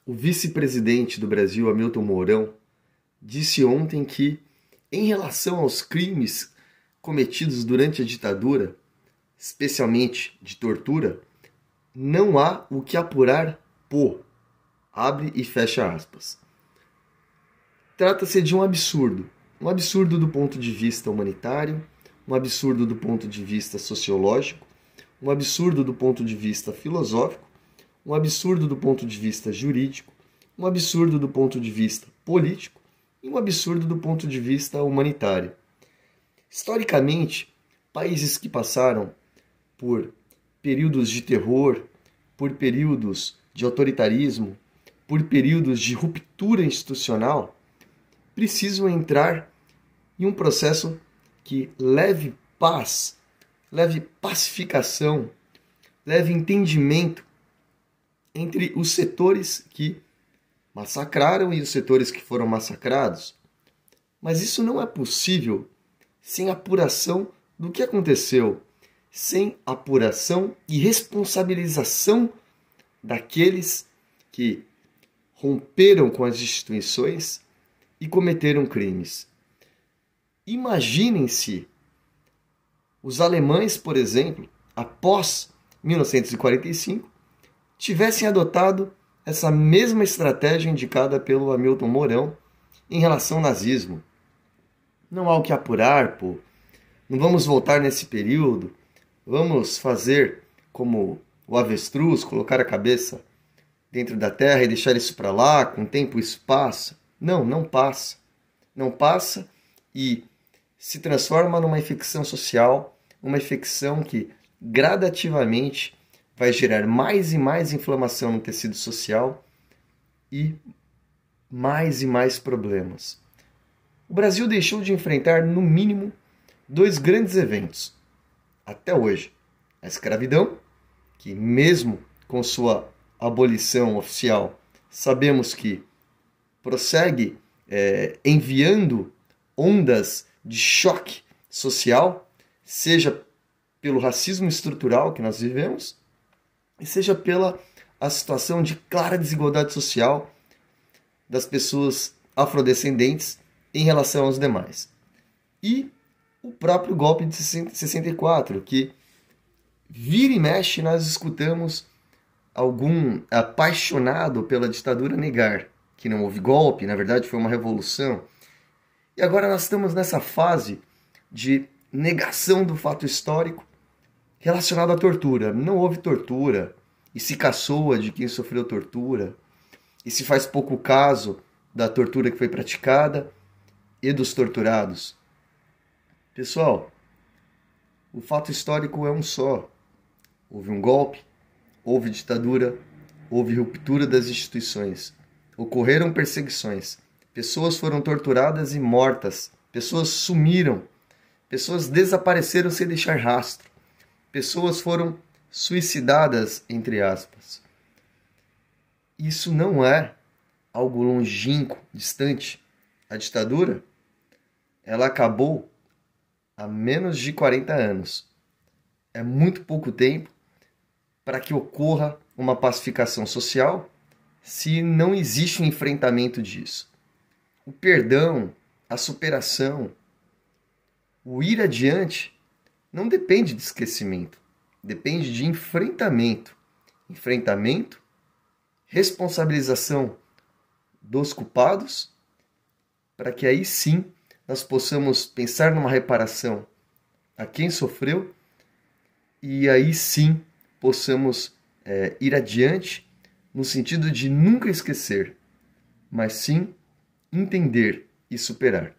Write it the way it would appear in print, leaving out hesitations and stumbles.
O vice-presidente do Brasil, Hamilton Mourão, disse ontem que, em relação aos crimes cometidos durante a ditadura, especialmente de tortura, não há o que apurar abre e fecha aspas. Trata-se de um absurdo do ponto de vista humanitário, um absurdo do ponto de vista sociológico, um absurdo do ponto de vista filosófico, um absurdo do ponto de vista jurídico, um absurdo do ponto de vista político e um absurdo do ponto de vista humanitário. Historicamente, países que passaram por períodos de terror, por períodos de autoritarismo, por períodos de ruptura institucional, precisam entrar em um processo que leve paz, leve pacificação, leve entendimento entre os setores que massacraram e os setores que foram massacrados. Mas isso não é possível sem apuração do que aconteceu, sem apuração e responsabilização daqueles que romperam com as instituições e cometeram crimes. Imaginem-se os alemães, por exemplo, após 1945, tivessem adotado essa mesma estratégia indicada pelo Hamilton Mourão em relação ao nazismo. Não há o que apurar, não vamos voltar nesse período, vamos fazer como o avestruz, colocar a cabeça dentro da terra e deixar isso para lá, com tempo e espaço. Não passa. Não passa e se transforma numa infecção social, uma infecção que gradativamente vai gerar mais e mais inflamação no tecido social e mais problemas. O Brasil deixou de enfrentar, no mínimo, 2 grandes eventos. Até hoje, a escravidão, que mesmo com sua abolição oficial, sabemos que prossegue enviando ondas de choque social, seja pelo racismo estrutural que nós vivemos, e seja pela a situação de clara desigualdade social das pessoas afrodescendentes em relação aos demais. E o próprio golpe de 64, que vira e mexe nós escutamos algum apaixonado pela ditadura negar que não houve golpe, na verdade foi uma revolução. E agora nós estamos nessa fase de negação do fato histórico relacionado à tortura. Não houve tortura, e se caçoa de quem sofreu tortura, e se faz pouco caso da tortura que foi praticada e dos torturados. Pessoal, o fato histórico é um só. Houve um golpe, houve ditadura, houve ruptura das instituições, ocorreram perseguições, pessoas foram torturadas e mortas, pessoas sumiram, pessoas desapareceram sem deixar rastro, pessoas foram suicidadas, entre aspas. Isso não é algo longínquo, distante. A ditadura, ela acabou há menos de 40 anos. É muito pouco tempo para que ocorra uma pacificação social se não existe um enfrentamento disso. O perdão, a superação, o ir adiante não depende de esquecimento, depende de enfrentamento. Enfrentamento, responsabilização dos culpados, para que aí sim nós possamos pensar numa reparação a quem sofreu e aí sim possamos ir adiante no sentido de nunca esquecer, mas sim entender e superar.